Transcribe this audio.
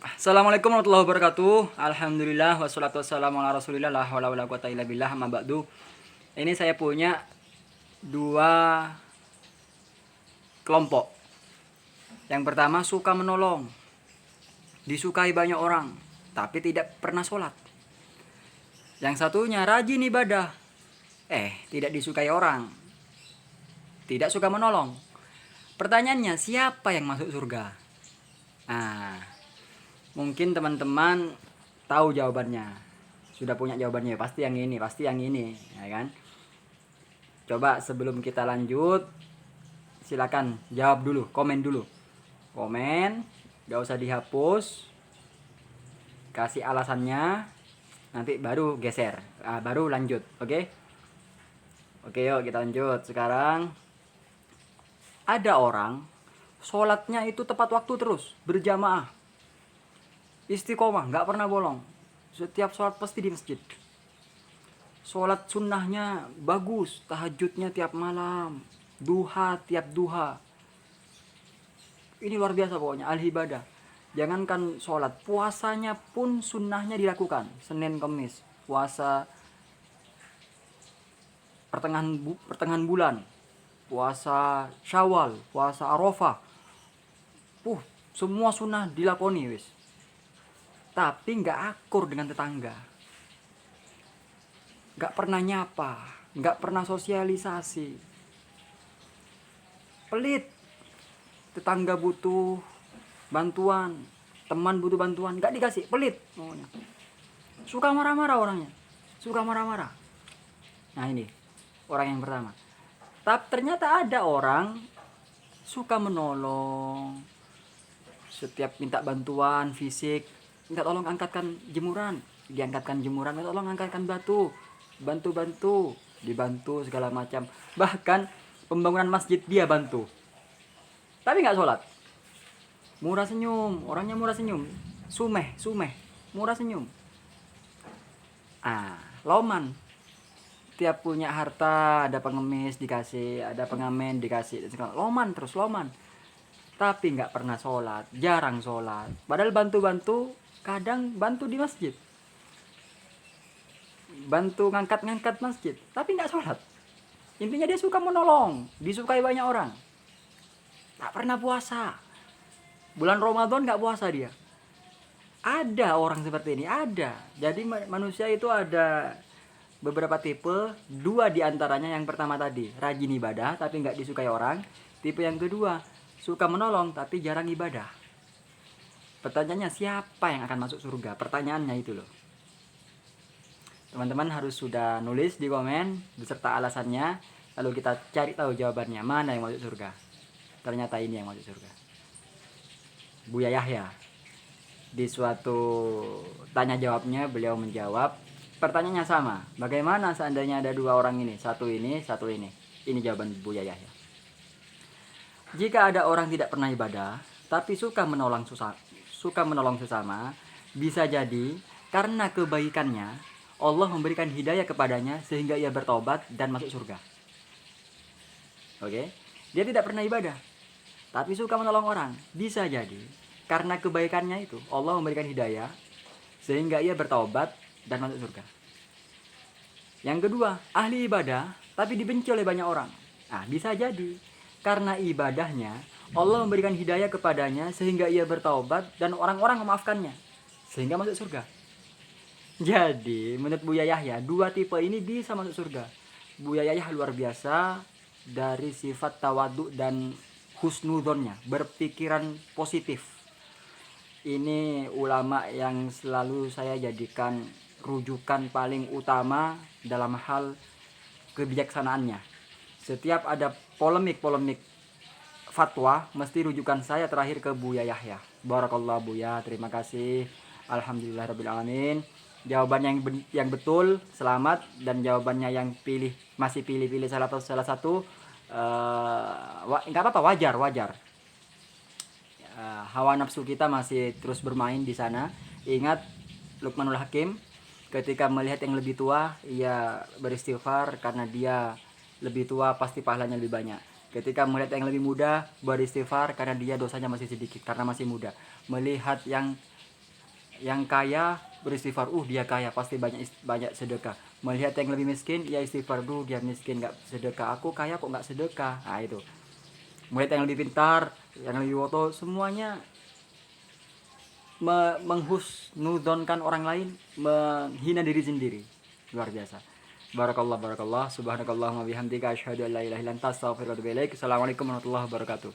Assalamualaikum warahmatullahi wabarakatuh. Alhamdulillah wassalatu wassalamu ala Rasulillah la haula wala quwata illa billah amma ba'du. Ini saya punya dua kelompok. Yang pertama suka menolong. Disukai banyak orang, tapi tidak pernah sholat. Yang satunya rajin ibadah. Tidak disukai orang. Tidak suka menolong. Pertanyaannya, siapa yang masuk surga? Nah, mungkin teman-teman tahu jawabannya. Sudah punya jawabannya, pasti yang ini, ya kan? Coba sebelum kita lanjut, silakan jawab dulu, komen dulu. Komen, gak usah dihapus. Kasih alasannya, nanti baru geser, baru lanjut, oke? Oke, yuk kita lanjut. Sekarang ada orang sholatnya itu tepat waktu terus, berjamaah, istiqomah, nggak pernah bolong. Setiap sholat pasti di masjid. Sholat sunnahnya bagus, tahajudnya tiap malam, duha tiap duha. Ini luar biasa pokoknya, ahli ibadah. Jangankan sholat, puasanya pun sunnahnya dilakukan. Senin Kemis, puasa pertengahan bulan, puasa Syawal, puasa Arafah. Semua sunnah dilakoni wis. Tapi nggak akur dengan tetangga. Nggak pernah nyapa, nggak pernah sosialisasi. Pelit. Tetangga butuh bantuan, teman butuh bantuan, nggak dikasih, pelit. Suka marah-marah orangnya. Suka marah-marah. Nah ini, orang yang pertama. Tapi ternyata ada orang suka menolong. Setiap minta bantuan fisik, minta tolong angkatkan jemuran, diangkatkan jemuran, minta tolong angkatkan batu, bantu-bantu, dibantu segala macam. Bahkan pembangunan masjid dia bantu. Tapi nggak sholat. Murah senyum, orangnya murah senyum. Sumeh, murah senyum. Loman. Tiap punya harta, ada pengemis dikasih, ada pengamen dikasih. Loman terus, loman. Tapi nggak pernah sholat, jarang sholat. Padahal bantu-bantu, kadang bantu di masjid. Bantu ngangkat-ngangkat masjid, tapi nggak sholat. Intinya dia suka menolong, disukai banyak orang. Tak pernah puasa. Bulan Ramadan nggak puasa dia. Ada orang seperti ini, ada. Jadi manusia itu ada beberapa tipe. Dua diantaranya, yang pertama tadi rajin ibadah tapi nggak disukai orang. Tipe yang kedua, suka menolong tapi jarang ibadah. Pertanyaannya, siapa yang akan masuk surga? Pertanyaannya itu loh. Teman-teman harus sudah nulis di komen beserta alasannya. Lalu kita cari tahu jawabannya, mana yang masuk surga. Ternyata ini yang masuk surga. Buya Yahya. Di suatu tanya jawabnya beliau menjawab, pertanyaannya sama. Bagaimana seandainya ada dua orang ini, satu ini, satu ini? Ini jawaban Buya Yahya. Jika ada orang tidak pernah ibadah tapi suka menolong sesama, bisa jadi karena kebaikannya Allah memberikan hidayah kepadanya sehingga ia bertobat dan masuk surga. Oke? Dia tidak pernah ibadah tapi suka menolong orang. Bisa jadi karena kebaikannya itu Allah memberikan hidayah sehingga ia bertobat dan masuk surga. Yang kedua, ahli ibadah tapi dibenci oleh banyak orang. Bisa jadi karena ibadahnya Allah memberikan hidayah kepadanya sehingga ia bertaubat dan orang-orang memaafkannya sehingga masuk surga. Jadi menurut Buya Yahya, dua tipe ini bisa masuk surga. Buya Yahya luar biasa dari sifat tawadu dan husnudonnya, berpikiran positif. Ini ulama yang selalu saya jadikan rujukan paling utama dalam hal kebijaksanaannya. Setiap ada polemik fatwa, mesti rujukan saya terakhir ke Buya Yahya. Barakallah Buya, terima kasih. Alhamdulillahirrabbilalamin. Jawabannya yang betul selamat, dan jawabannya yang masih pilih salah satu nggak apa-apa, wajar. Hawa nafsu kita masih terus bermain di sana. Ingat Luqmanul Hakim, ketika melihat yang lebih tua, ia beristighfar karena dia lebih tua, pasti pahalanya lebih banyak. Ketika melihat yang lebih muda, beristighfar karena dia dosanya masih sedikit karena masih muda. Melihat yang Yang kaya beristighfar, dia kaya pasti banyak sedekah. Melihat yang lebih miskin, ya istighfar, dia miskin nggak sedekah. Aku kaya kok nggak sedekah. Nah itu. Melihat yang lebih pintar, yang lebih woto, semuanya menghusnudonkan orang lain, menghina diri sendiri. Luar biasa. Barakallah, subhanakallahumma bihamdika asyhadu an la ilaha illa anta astaghfiruka wa atubu ilaik. Assalamualaikum warahmatullahi wabarakatuh.